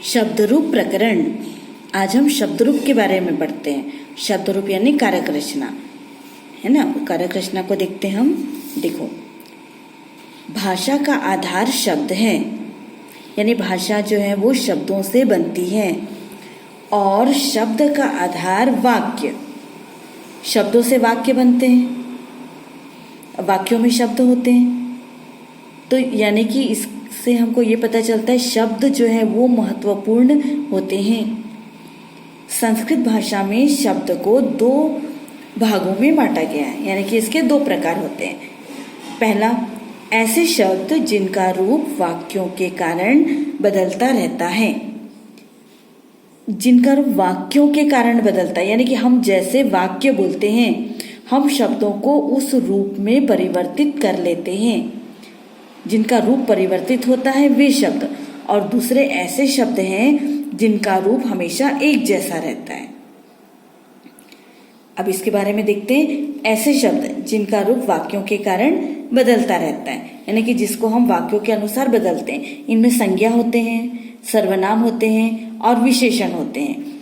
शब्दरूप प्रकरण। आज हम शब्दरूप के बारे में पढ़ते हैं। शब्दरूप यानी कारक रचना, है ना। कारक रचना को देखते हैं हम। देखो, भाषा का आधार शब्द है, यानी भाषा जो है वो शब्दों से बनती है, और शब्द का आधार वाक्य। शब्दों से वाक्य बनते हैं, वाक्यों में शब्द होते हैं। तो यानी कि इससे हमको ये पता चलता है शब्द जो है वो महत्वपूर्ण होते हैं। संस्कृत भाषा में शब्द को दो भागों में बांटा गया है, यानी कि इसके दो प्रकार होते हैं। पहला, ऐसे शब्द जिनका रूप वाक्यों के कारण बदलता रहता है। जिनका रूप वाक्यों के कारण बदलता है, यानी कि हम जैसे वाक्य बोलते हैं हम शब्दों को उस रूप में परिवर्तित कर लेते हैं। जिनका रूप परिवर्तित होता है वे शब्द। और दूसरे ऐसे शब्द हैं जिनका रूप हमेशा एक जैसा रहता है। अब इसके बारे में देखते हैं। ऐसे शब्द जिनका रूप वाक्यों के कारण बदलता रहता है, यानी कि जिसको हम वाक्यों के अनुसार बदलते हैं। इनमें संज्ञा होते हैं, सर्वनाम होते हैं और विशेषण होते हैं।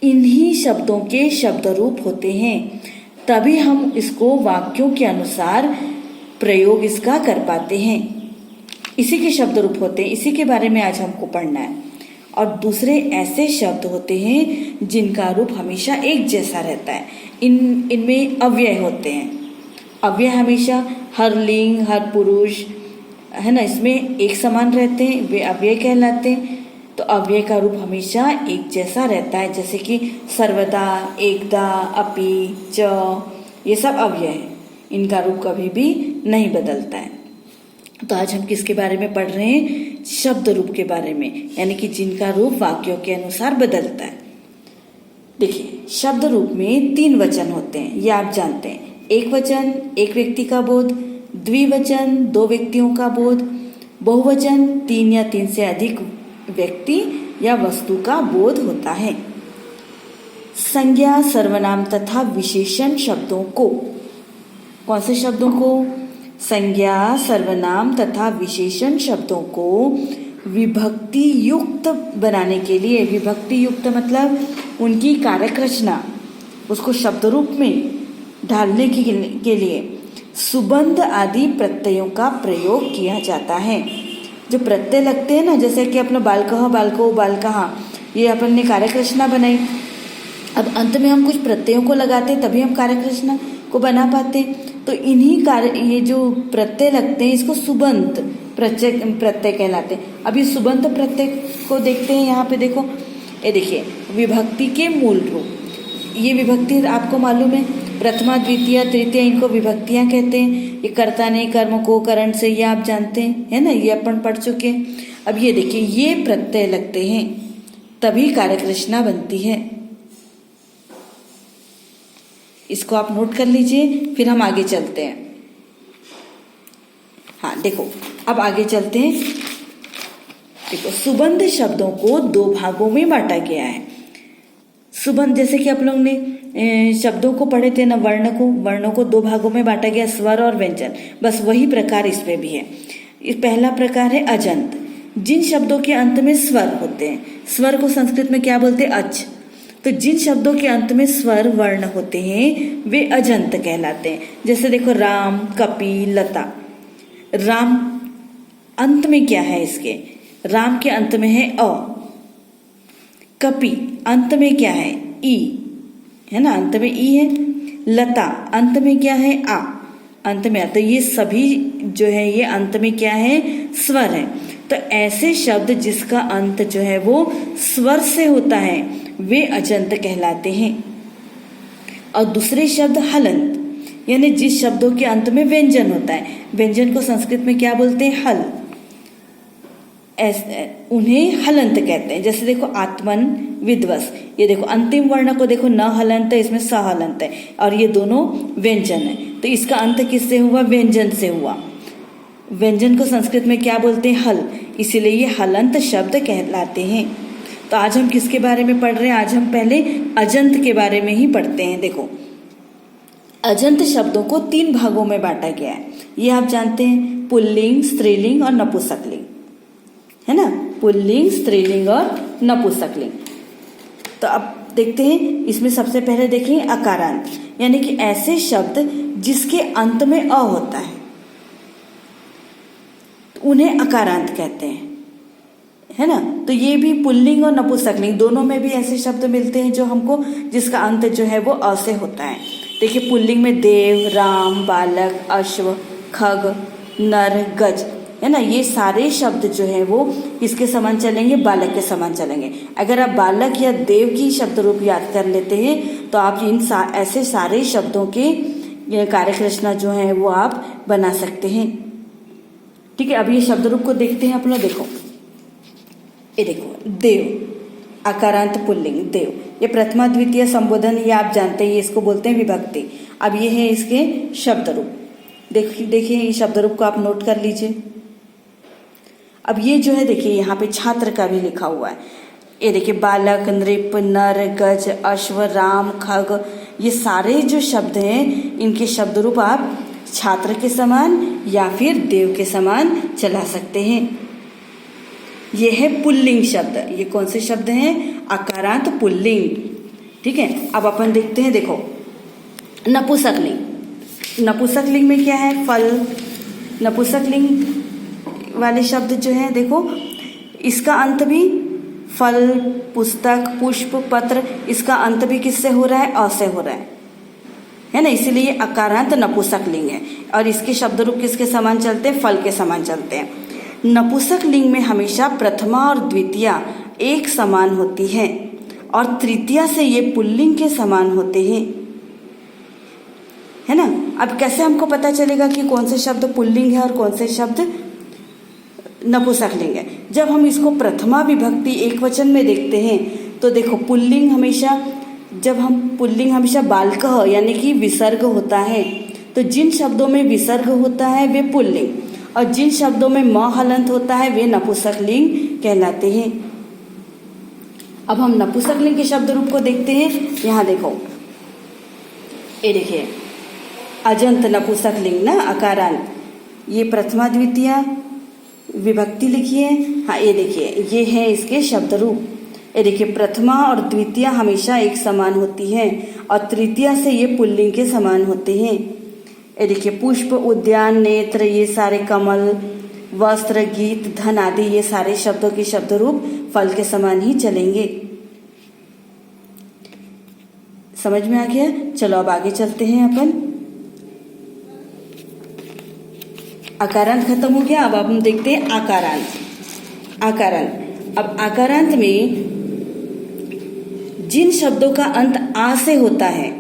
इन्हीं शब्दों के शब्द रूप होते हैं, तभी हम इसको वाक्यों के अनुसार प्रयोग इसका कर पाते हैं। इसी के शब्द रूप होते हैं, इसी के बारे में आज हमको पढ़ना है। और दूसरे ऐसे शब्द होते हैं जिनका रूप हमेशा एक जैसा रहता है। इनमें अव्यय होते हैं। अव्यय हमेशा हर लिंग, हर पुरुष, है ना, इसमें एक समान रहते हैं, वे अव्यय कहलाते हैं। तो अव्यय का रूप हमेशा एक जैसा रहता है, जैसे कि सर्वदा, एकदा, अपि, च, ये सब अव्यय है। इनका रूप कभी भी नहीं बदलता है। तो आज हम किसके बारे में पढ़ रहे हैं? शब्द रूप के बारे में, यानी कि जिनका रूप वाक्यों के अनुसार बदलता है। देखिए, शब्द रूप में 3 वचन होते हैं, ये आप जानते हैं। एक वचन एक व्यक्ति का बोध, द्विवचन 2 व्यक्तियों का बोध, बहुवचन 3 या 3 से अधिक व्यक्ति या वस्तु का बोध होता है। संज्ञा, सर्वनाम तथा विशेषण शब्दों को, कौन से शब्दों को? संज्ञा, सर्वनाम तथा विशेषण शब्दों को विभक्ति युक्त बनाने के लिए, विभक्ति युक्त मतलब उनकी कारक रचना, उसको शब्द रूप में ढालने के लिए सुबंध आदि प्रत्ययों का प्रयोग किया जाता है। जो प्रत्यय लगते हैं ना, जैसे कि अपना बालकः, बालको, बालकः, ये अपन ने कारक रचना बनाई। अब अंत में हम कुछ प्रत्ययों को लगाते हैं, तभी हम कारक रचना को बना पाते हैं। तो इन्हीं ये जो प्रत्यय लगते हैं इसको सुबंत प्रत्यय कहलाते हैं। अब ये सुबंत प्रत्यय को देखते हैं। यहाँ पे देखो, ये देखिए, विभक्ति के मूल रूप। ये विभक्ति आपको मालूम है, प्रथमा, द्वितीय, तृतीय, इनको विभक्तियां कहते हैं। ये कर्ता ने कर्म को करण से, ये आप जानते हैं, है ना, ये अपन पढ़ चुके हैं। अब ये देखिए, ये प्रत्यय लगते हैं तभी कारक रचना बनती है। इसको आप नोट कर लीजिए, फिर हम आगे चलते हैं। हाँ देखो, अब आगे चलते हैं। देखो, सुबंध शब्दों को 2 भागों में बांटा गया है। सुबंध, जैसे कि आप लोग ने शब्दों को पढ़े थे ना, वर्णों को 2 भागों में बांटा गया, स्वर और व्यंजन। बस वही प्रकार इसमें भी है। पहला प्रकार है अजंत। जिन शब्दों के अंत में स्वर होते हैं, स्वर को संस्कृत में क्या बोलते हैं? अच। तो जिन शब्दों के अंत में स्वर वर्ण होते हैं वे अजंत कहलाते हैं। जैसे देखो, राम, कपि, लता। राम अंत में क्या है इसके? राम के अंत में है अ। कपि अंत में क्या है? ई, है ना, अंत में ई है। लता अंत में क्या है? आ, अंत में आ। तो ये सभी जो है ये अंत में क्या है? स्वर है। तो ऐसे शब्द जिसका अंत जो है वो स्वर से होता है वे अजंत कहलाते हैं। और दूसरे शब्द हलंत, यानी जिस शब्दों के अंत में व्यंजन होता है। व्यंजन को संस्कृत में क्या बोलते हैं? हल। उन्हें हलंत कहते हैं। जैसे देखो, आत्मन, विद्वस, ये देखो अंतिम वर्ण को देखो, न हलंत है, इसमें स हलंत है, और ये दोनों व्यंजन है। तो इसका अंत किससे हुआ? व्यंजन से हुआ। व्यंजन को संस्कृत में क्या बोलते हैं? हल। इसीलिए ये हलंत शब्द कहलाते हैं। तो आज हम किसके बारे में पढ़ रहे हैं? आज हम पहले अजंत के बारे में ही पढ़ते हैं। देखो, अजंत शब्दों को 3 भागों में बांटा गया है, ये आप जानते हैं, पुल्लिंग, स्त्रीलिंग और नपुंसकलिंग, है ना। पुल्लिंग, स्त्रीलिंग और नपुंसकलिंग। तो अब देखते हैं, इसमें सबसे पहले देखें अकारांत, यानी कि ऐसे शब्द जिसके अंत में अ होता है उन्हें अकारांत कहते हैं, है ना। तो ये भी पुल्लिंग और नपुंसकलिंग दोनों में भी ऐसे शब्द मिलते हैं जो हमको जिसका अंत जो है वो अ से होता है। देखिए पुल्लिंग में देव, राम, बालक, अश्व, खग, नर, गज, है ना, ये सारे शब्द जो है वो किसके समान चलेंगे, बालक के समान चलेंगे। अगर आप बालक या देव की शब्द रूप याद कर लेते हैं तो आप ऐसे सारे शब्दों के कारक रचना जो है वो आप बना सकते हैं। ठीक है, अब ये शब्द रूप को देखते हैं अपना। देखो ये देखो, देव अकारांत पुल्लिंग देव, ये प्रथमा द्वितीय संबोधन, ये आप जानते हैं, इसको बोलते हैं विभक्ति। अब ये है इसके शब्द रूप। देखिए ये शब्द रूप को आप नोट कर लीजिए। अब ये जो है देखिए यहाँ पे छात्र का भी लिखा हुआ है। ये देखिए बालक, नृप, नर, गज, अश्व, राम, खग, ये सारे जो शब्द हैं इनके शब्द रूप आप छात्र के समान या फिर देव के समान चला सकते हैं। ये है पुल्लिंग शब्द। ये कौन से शब्द हैं, अकारांत पुल्लिंग। ठीक है, अब अपन देखते हैं, देखो नपुंसकलिंग। नपुंसकलिंग में क्या है, फल। नपुंसकलिंग वाले शब्द जो है देखो, इसका अंत भी फल, पुस्तक, पुष्प, पत्र, इसका अंत भी किससे हो रहा है, अ से हो रहा है ना। इसीलिए अकारांत नपुंसकलिंग है। और इसके शब्द रूप किसके समान चलते हैं, फल के समान चलते हैं। नपुंसकलिंग में हमेशा प्रथमा और द्वितीया एक समान होती है और तृतीया से ये पुल्लिंग के समान होते हैं, है ना। अब कैसे हमको पता चलेगा कि कौन से शब्द पुल्लिंग है और कौन से शब्द नपुंसकलिंग है। जब हम इसको प्रथमा विभक्ति एक वचन में देखते हैं तो देखो पुल्लिंग हमेशा, जब हम पुल्लिंग हमेशा बालकः यानी कि विसर्ग होता है, तो जिन शब्दों में विसर्ग होता है वे पुल्लिंग और जिन शब्दों में म हलंत होता है वे नपुंसकलिंग कहलाते हैं। अब हम नपुंसकलिंग के शब्द रूप को देखते हैं। यहाँ देखो, ये देखिए अजंत नपुंसकलिंग ना, अकारांत, ये प्रथमा द्वितीया विभक्ति लिखी है। हाँ ये देखिए, ये है इसके शब्द रूप। ये देखिए प्रथमा और द्वितीया हमेशा एक समान होती है और तृतीया से ये पुल्लिंग के समान होते हैं। ये देखिए पुष्प, उद्यान, नेत्र, ये सारे कमल, वस्त्र, गीत, धन आदि, ये सारे शब्दों के शब्द रूप फल के समान ही चलेंगे। समझ में आ गया। चलो अब आगे चलते हैं अपन। अकारांत खत्म हो गया, अब हम देखते हैं आकारांत। आकारांत, अब आकारांत में जिन शब्दों का अंत आ से होता है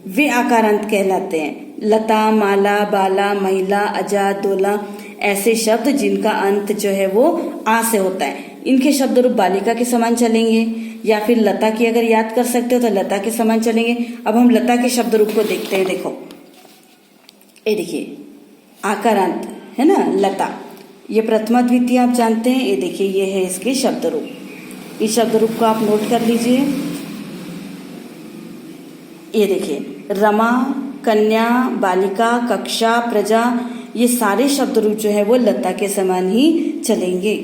वे आकारांत कहलाते हैं। लता, माला, बाला, महिला, अजा, दोला, ऐसे शब्द जिनका अंत जो है वो आ से होता है, इनके शब्द रूप बालिका के समान चलेंगे। या फिर लता की अगर याद कर सकते हो तो लता के समान चलेंगे। अब हम लता के शब्द रूप को देखते हैं। देखो ये देखिए आकारांत है ना, लता, ये प्रथमा द्वितीय आप जानते हैं। ये देखिए ये है इसके शब्द रूप। इस शब्द रूप को आप नोट कर लीजिए। ये देखिए रमा, कन्या, बालिका, कक्षा, प्रजा, ये सारे शब्द रूप जो है वो लता के समान ही चलेंगे।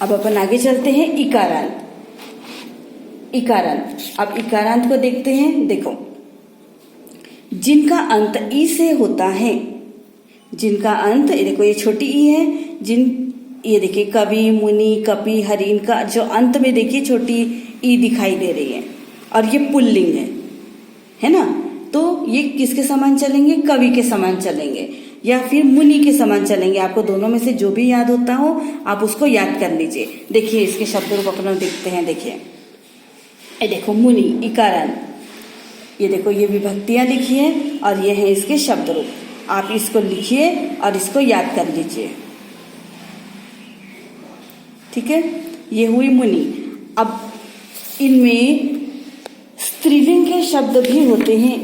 अब अपन आगे चलते हैं इकारांत। इकारांत, अब इकारांत को देखते हैं। देखो जिनका अंत ई से होता है, जिनका अंत, ये देखो ये छोटी ई है, ये देखिए कवि, मुनि, कपि, हरिण का जो अंत में देखिए छोटी ई दिखाई दे रही है और ये पुल्लिंग है ना। तो ये किसके समान चलेंगे, कवि के समान चलेंगे या फिर मुनि के समान चलेंगे। आपको दोनों में से जो भी याद होता हो आप उसको याद कर लीजिए। देखिए इसके शब्द रूप अपना देखते हैं। देखिए ये देखो मुनि, इकारांत, ये देखो ये विभक्तियां लिखी है और ये है इसके शब्द रूप। आप इसको लिखिए और इसको याद कर लीजिए। ठीक है, ये हुई मुनि। अब इनमें स्त्रीलिंग के शब्द भी होते हैं,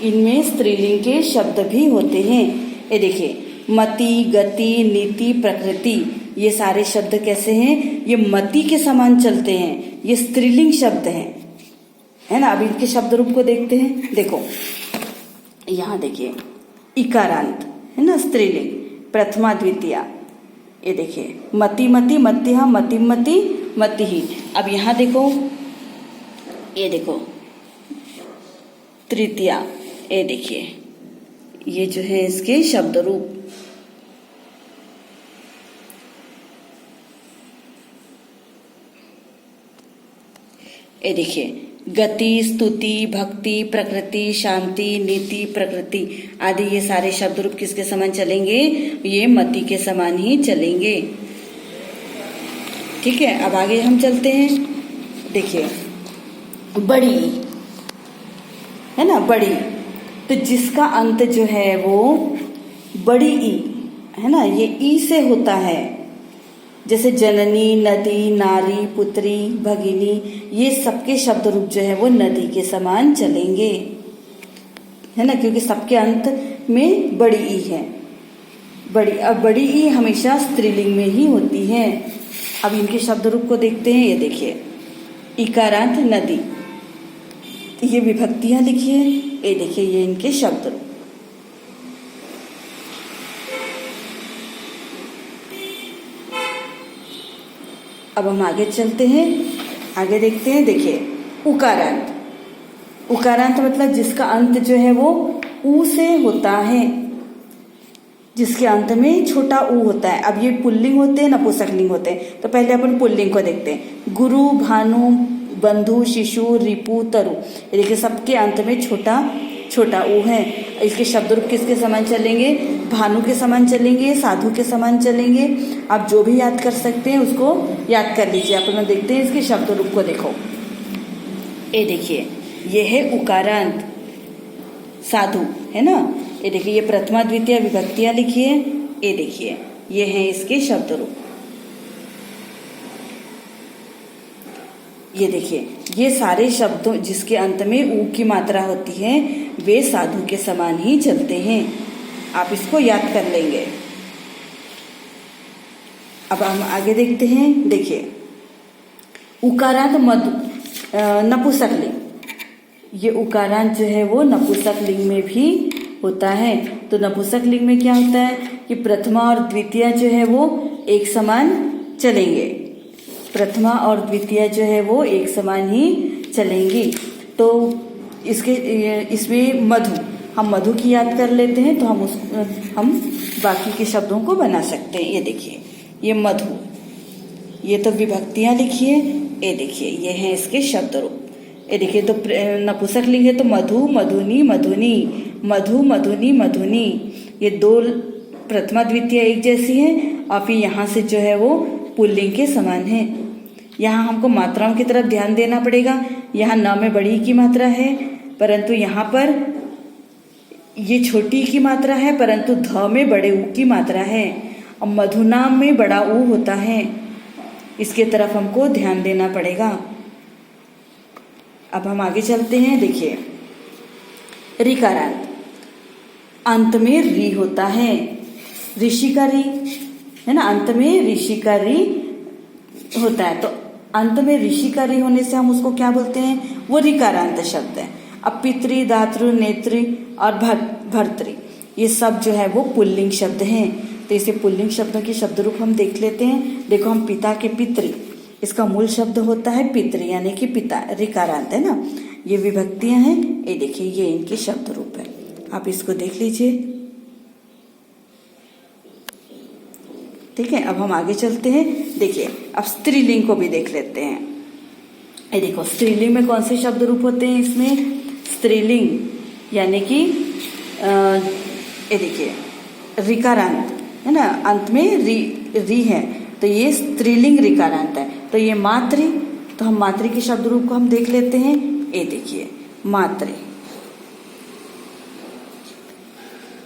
इनमें स्त्रीलिंग के शब्द भी होते हैं। ये देखिए मति, गति, नीति, प्रकृति, ये सारे शब्द कैसे हैं, ये मति के समान चलते हैं, ये स्त्रीलिंग शब्द हैं, है ना। अब इनके शब्द रूप को देखते हैं। देखो यहाँ देखिए इकारांत है ना, स्त्रीलिंग, प्रथमा द्वितीया, ये देखिए मति मति मत्यः मति मति मति ही। अब यहाँ देखो, ये देखो तृतीया, ये देखिए ये जो है इसके शब्द रूप। ये देखिए गति, स्तुति, भक्ति, प्रकृति, शांति, नीति, प्रकृति आदि ये सारे शब्द रूप किसके समान चलेंगे? ये मति के समान ही चलेंगे। ठीक है, अब आगे हम चलते हैं। देखिए बड़ी है ना, बड़ी, तो जिसका अंत जो है वो बड़ी ई है ना, ये ई से होता है। जैसे जननी, नदी, नारी, पुत्री, भगिनी, ये सबके शब्द रूप जो है वो नदी के समान चलेंगे, है ना, क्योंकि सबके अंत में बड़ी ई है। अब बड़ी ई हमेशा स्त्रीलिंग में ही होती है। अब इनके शब्द रूप को देखते हैं। ये देखिए इकारांत नदी, ये विभक्तियां लिखी है। ये देखिए ये इनके शब्द रूप। अब हम आगे चलते हैं, आगे देखते हैं। देखिए उकारांत, उकारांत मतलब जिसका अंत जो है वो ऊ से होता है, जिसके अंत में छोटा ऊ होता है। अब ये पुल्लिंग होते हैं, नपुंसकलिंग होते हैं। तो पहले अपन पुल्लिंग को देखते हैं। गुरु, भानु, बंधु, शिशु, रिपु, तरु, ये देखिए सबके अंत में छोटा छोटा ऊ है। इसके शब्द रूप किसके समान चलेंगे? भानु के समान चलेंगे, साधु के समान चलेंगे। आप जो भी याद कर सकते हैं उसको याद कर लीजिए। अपन देखते हैं इसके शब्द रूप को। देखो ये देखिए ये है उकारांत साधु, है ना। ये देखिए ये प्रथमा द्वितीय विभक्तियां लिखी है। ये देखिए ये है इसके शब्द रूप। ये देखिए ये सारे शब्दों जिसके अंत में ऊ की मात्रा होती है वे साधु के समान ही चलते हैं। आप इसको याद कर लेंगे। अब हम आगे देखते हैं। देखिए उकारांत नपुंसकलिंग, ये उकारांत जो है वो नपुंसकलिंग में भी होता है। तो नपुंसकलिंग में क्या होता है कि प्रथमा और द्वितीय जो है वो एक समान चलेंगे। प्रथमा और द्वितीय जो है वो एक समान ही चलेंगी। तो इसमें मधु, हम मधु की याद कर लेते हैं तो हम बाकी के शब्दों को बना सकते हैं। ये देखिए ये मधु, ये तो विभक्तियां लिखी है। ये देखिए ये है इसके शब्द रूप। ये देखिए तो नपुंसकलिंग है तो मधु, मधुनी, मधुनी, मधु, मधुनी, मधुनी, ये दो प्रथमा द्वितीय एक जैसी है। और फिर यहाँ से जो है वो पुल्लिंग के समान है। यहाँ हमको मात्राओं की तरफ ध्यान देना पड़ेगा। यहाँ न में बड़ी की मात्रा है, परंतु यहाँ पर ये छोटी की मात्रा है, परंतु ध में बड़े ऊ की मात्रा है। अब मधुनाम में बड़ा ऊ होता है, इसके तरफ हमको ध्यान देना पड़ेगा। अब हम आगे चलते हैं। देखिए ऋकारांत, अंत में री होता है। ऋषि का री है ना, अंत में ऋषि का री होता है। तो अंत में ऋषि का री होने से हम उसको क्या बोलते हैं? वो ऋकारांत शब्द है। अब पितृ, दातृ, नेत्री और भर्तृ, ये सब जो है वो पुल्लिंग शब्द हैं। तो इसे पुल्लिंग शब्दों के शब्द रूप हम देख लेते हैं। देखो हम पिता के पितृ, इसका मूल शब्द होता है पितृ यानी कि पिता, ऋकारांत है ना। ये विभक्तियां हैं। ये देखिए ये इनके शब्द रूप है, आप इसको देख लीजिए। ठीक है, अब हम आगे चलते हैं। देखिए अब स्त्रीलिंग को भी देख लेते हैं। ये देखो स्त्रीलिंग में कौन से शब्द रूप होते हैं? इसमें स्त्रीलिंग यानी कि ये देखिए ऋकारांत है ना, अंत में री है तो ये स्त्रीलिंग ऋकारांत है। तो ये मातृ, तो हम मातृ के शब्द रूप को हम देख लेते हैं। ये देखिए मातृ,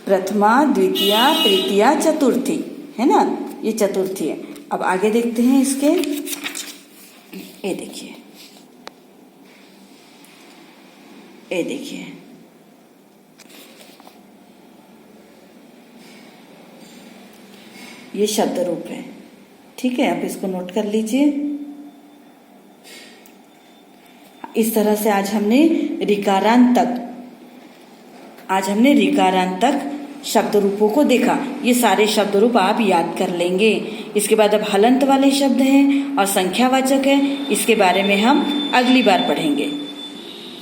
प्रथमा, द्वितीया, तृतीया, चतुर्थी, है ना, ये चतुर्थी है। अब आगे देखते हैं इसके। ये देखिए, ये देखिए ये शब्द रूप है। ठीक है, आप इसको नोट कर लीजिए। इस तरह से आज हमने ऋकारांत तक शब्द रूपों को देखा। ये सारे शब्द रूप आप याद कर लेंगे। इसके बाद अब हलंत वाले शब्द हैं और संख्यावाचक है, इसके बारे में हम अगली बार पढ़ेंगे।